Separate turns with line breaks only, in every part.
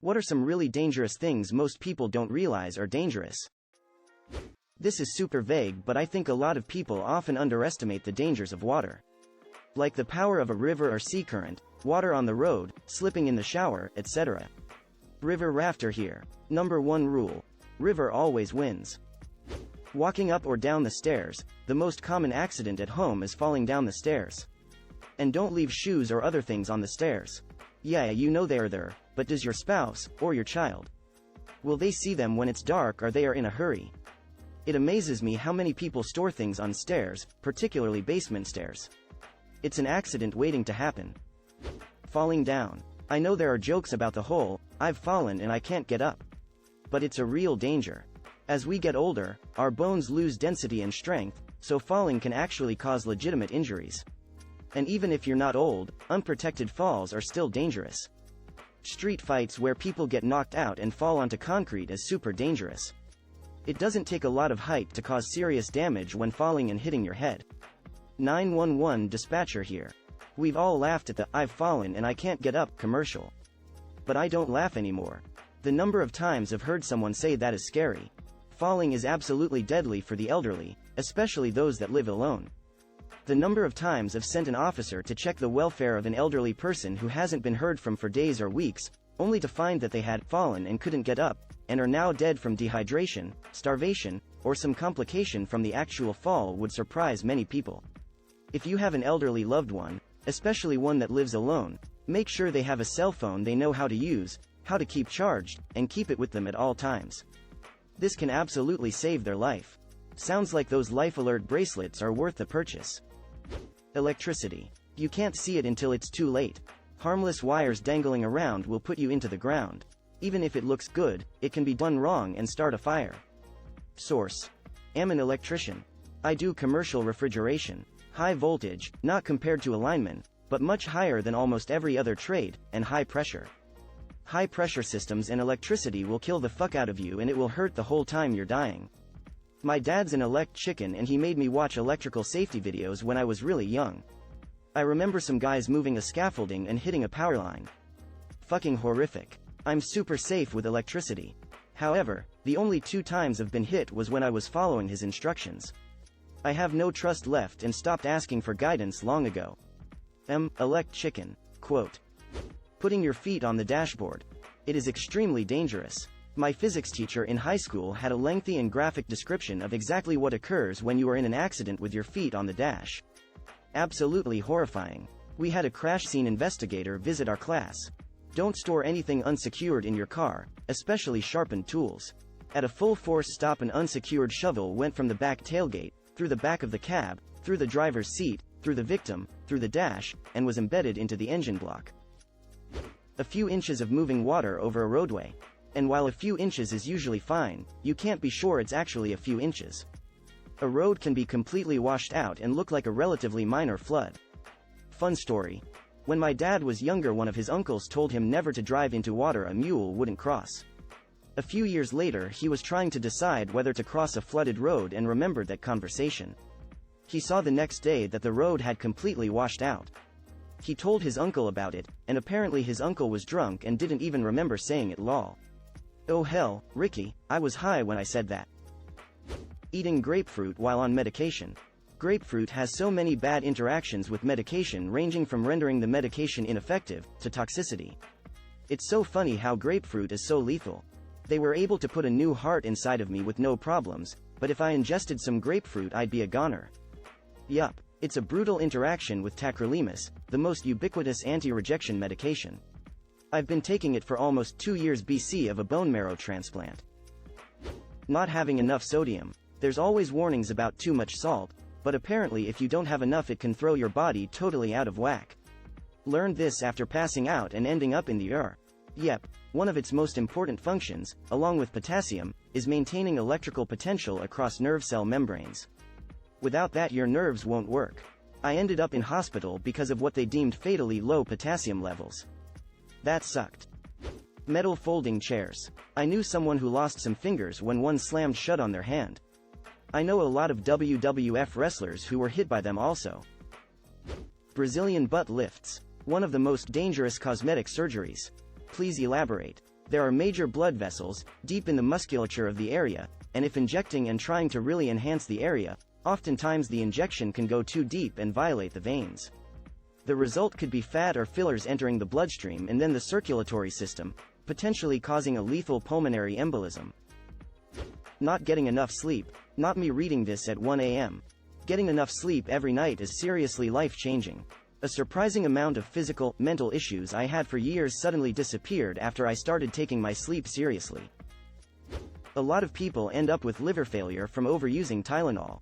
What are some really dangerous things most people don't realize are dangerous? This is super vague, but I think a lot of people often underestimate the dangers of water. Like the power of a river or sea current, water on the road, slipping in the shower, etc. River rafter here. Number 1 rule. River always wins. Walking up or down the stairs, the most common accident at home is falling down the stairs. And don't leave shoes or other things on the stairs. Yeah, you know they're there, but does your spouse, or your child? Will they see them when it's dark or they are in a hurry? It amazes me how many people store things on stairs, particularly basement stairs. It's an accident waiting to happen. Falling down. I know there are jokes about the whole, I've fallen and I can't get up. But it's a real danger. As we get older, our bones lose density and strength, so falling can actually cause legitimate injuries. And even if you're not old, unprotected falls are still dangerous. Street fights where people get knocked out and fall onto concrete is super dangerous. It doesn't take a lot of height to cause serious damage when falling and hitting your head. 911 dispatcher here. We've all laughed at the "I've fallen and I can't get up" commercial. But I don't laugh anymore. The number of times I've heard someone say that is scary. Falling is absolutely deadly for the elderly, especially those that live alone. The number of times I've sent an officer to check the welfare of an elderly person who hasn't been heard from for days or weeks, only to find that they had fallen and couldn't get up, and are now dead from dehydration, starvation, or some complication from the actual fall would surprise many people. If you have an elderly loved one, especially one that lives alone, make sure they have a cell phone they know how to use, how to keep charged, and keep it with them at all times. This can absolutely save their life. Sounds like those life alert bracelets are worth the purchase. Electricity. You can't see it until it's too late. Harmless wires dangling around will put you into the ground. Even if it looks good, it can be done wrong and start a fire. Source. Am an electrician. I do commercial refrigeration. High voltage, not compared to a lineman, but much higher than almost every other trade, and high pressure. High pressure systems and electricity will kill the fuck out of you and it will hurt the whole time you're dying. My dad's an elect chicken and he made me watch electrical safety videos when I was really young. I remember some guys moving a scaffolding and hitting a power line. Fucking horrific. I'm super safe with electricity. However, the only 2 times I've been hit was when I was following his instructions. I have no trust left and stopped asking for guidance long ago. Elect chicken. Quote. Putting your feet on the dashboard. It is extremely dangerous. My physics teacher in high school had a lengthy and graphic description of exactly what occurs when you are in an accident with your feet on the dash. Absolutely horrifying. We had a crash scene investigator visit our class. Don't store anything unsecured in your car, especially sharpened tools. At a full force stop, an unsecured shovel went from the back tailgate, through the back of the cab, through the driver's seat, through the victim, through the dash, and was embedded into the engine block. A few inches of moving water over a roadway. And while a few inches is usually fine, you can't be sure it's actually a few inches. A road can be completely washed out and look like a relatively minor flood. Fun story. When my dad was younger, one of his uncles told him never to drive into water a mule wouldn't cross. A few years later, he was trying to decide whether to cross a flooded road and remembered that conversation. He saw the next day that the road had completely washed out. He told his uncle about it, and apparently his uncle was drunk and didn't even remember saying it. Lol. Oh hell, Ricky, I was high when I said that. Eating grapefruit while on medication. Grapefruit has so many bad interactions with medication, ranging from rendering the medication ineffective, to toxicity. It's so funny how grapefruit is so lethal. They were able to put a new heart inside of me with no problems, but if I ingested some grapefruit I'd be a goner. Yup, it's a brutal interaction with tacrolimus, the most ubiquitous anti-rejection medication. I've been taking it for almost 2 years BC of a bone marrow transplant. Not having enough sodium. There's always warnings about too much salt, but apparently if you don't have enough it can throw your body totally out of whack. Learned this after passing out and ending up in the ER. Yep, one of its most important functions, along with potassium, is maintaining electrical potential across nerve cell membranes. Without that your nerves won't work. I ended up in hospital because of what they deemed fatally low potassium levels. That sucked. Metal folding chairs. I knew someone who lost some fingers when one slammed shut on their hand. I know a lot of WWF wrestlers who were hit by them also. Brazilian butt lifts. One of the most dangerous cosmetic surgeries. Please elaborate. There are major blood vessels, deep in the musculature of the area, and if injecting and trying to really enhance the area, oftentimes the injection can go too deep and violate the veins. The result could be fat or fillers entering the bloodstream and then the circulatory system, potentially causing a lethal pulmonary embolism. Not getting enough sleep. Not me reading this at 1 a.m. Getting enough sleep every night is seriously life-changing. A surprising amount of physical, mental issues I had for years suddenly disappeared after I started taking my sleep seriously. A lot of people end up with liver failure from overusing Tylenol.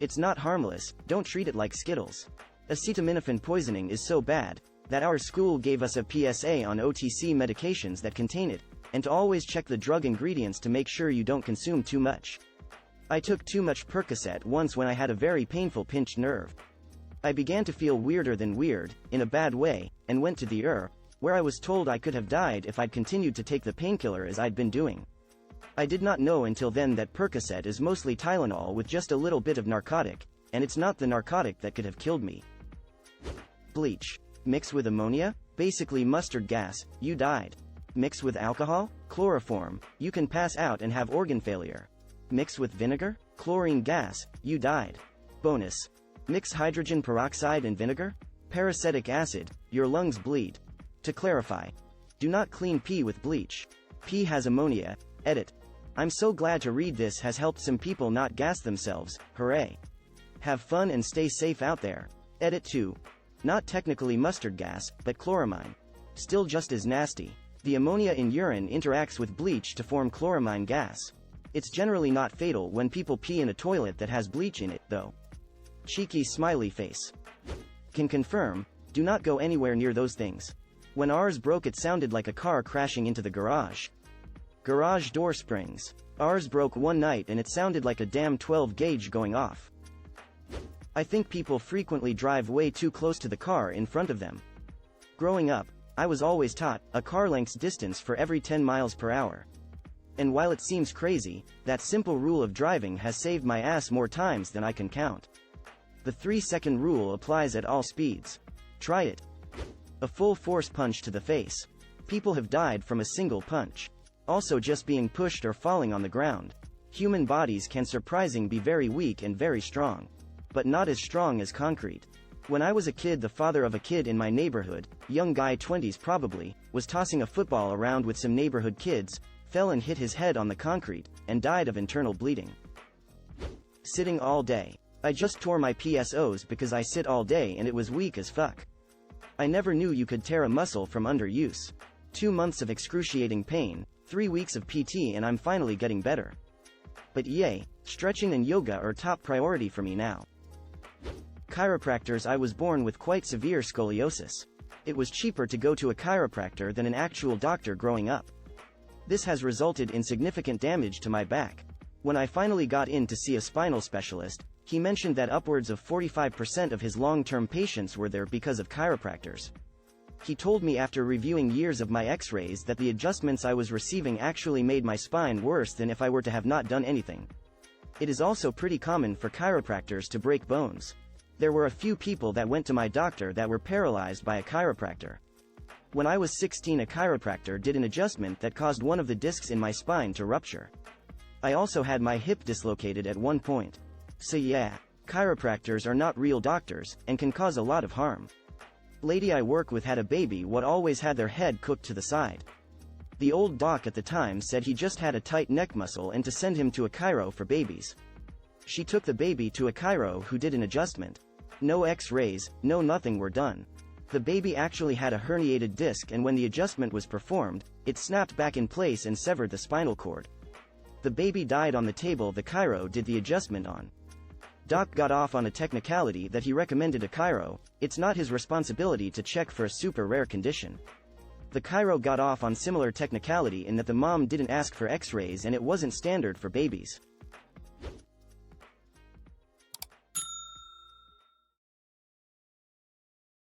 It's not harmless, don't treat it like Skittles. Acetaminophen poisoning is so bad that our school gave us a PSA on OTC medications that contain it, and to always check the drug ingredients to make sure you don't consume too much. I took too much Percocet once when I had a very painful pinched nerve. I began to feel weirder than weird, in a bad way, and went to the ER, where I was told I could have died if I'd continued to take the painkiller as I'd been doing. I did not know until then that Percocet is mostly Tylenol with just a little bit of narcotic, and it's not the narcotic that could have killed me. Bleach. Mix with ammonia? Basically mustard gas, you died. Mix with alcohol? Chloroform, you can pass out and have organ failure. Mix with vinegar? Chlorine gas, you died. Bonus. Mix hydrogen peroxide and vinegar? Peracetic acid, your lungs bleed. To clarify, do not clean pee with bleach. Pee has ammonia. Edit. I'm so glad to read this has helped some people not gas themselves, hooray. Have fun and stay safe out there. Edit 2. Not technically mustard gas, but chloramine. Still just as nasty. The ammonia in urine interacts with bleach to form chloramine gas. It's generally not fatal when people pee in a toilet that has bleach in it, though. Cheeky smiley face. Can confirm, do not go anywhere near those things. When ours broke it sounded like a car crashing into the garage. Garage door springs. Ours broke one night and it sounded like a damn 12 gauge going off. I think people frequently drive way too close to the car in front of them. Growing up, I was always taught, a car length's distance for every 10 miles per hour. And while it seems crazy, that simple rule of driving has saved my ass more times than I can count. The 3-second rule applies at all speeds. Try it. A full force punch to the face. People have died from a single punch. Also just being pushed or falling on the ground. Human bodies can surprisingly be very weak and very strong. But not as strong as concrete. When I was a kid, the father of a kid in my neighborhood, young guy 20s probably, was tossing a football around with some neighborhood kids, fell and hit his head on the concrete, and died of internal bleeding. Sitting all day. I just tore my PSOs because I sit all day and it was weak as fuck. I never knew you could tear a muscle from underuse. 2 months of excruciating pain, 3 weeks of PT and I'm finally getting better. But yay, stretching and yoga are top priority for me now. Chiropractors. I was born with quite severe scoliosis. It was cheaper to go to a chiropractor than an actual doctor growing up. This has resulted in significant damage to my back. When I finally got in to see a spinal specialist, he mentioned that upwards of 45% of his long-term patients were there because of chiropractors. He told me after reviewing years of my x-rays that the adjustments I was receiving actually made my spine worse than if I were to have not done anything. It is also pretty common for chiropractors to break bones. There were a few people that went to my doctor that were paralyzed by a chiropractor. When I was 16, a chiropractor did an adjustment that caused one of the discs in my spine to rupture. I also had my hip dislocated at one point. So yeah, chiropractors are not real doctors, and can cause a lot of harm. Lady I work with had a baby what always had their head cooked to the side. The old doc at the time said he just had a tight neck muscle and to send him to a chiro for babies. She took the baby to a chiro who did an adjustment. No x-rays, no nothing were done. The baby actually had a herniated disc and when the adjustment was performed, it snapped back in place and severed the spinal cord. The baby died on the table the chiro did the adjustment on. Doc got off on a technicality that he recommended a chiro. It's not his responsibility to check for a super rare condition. The chiro got off on similar technicality in that the mom didn't ask for x-rays and it wasn't standard for babies.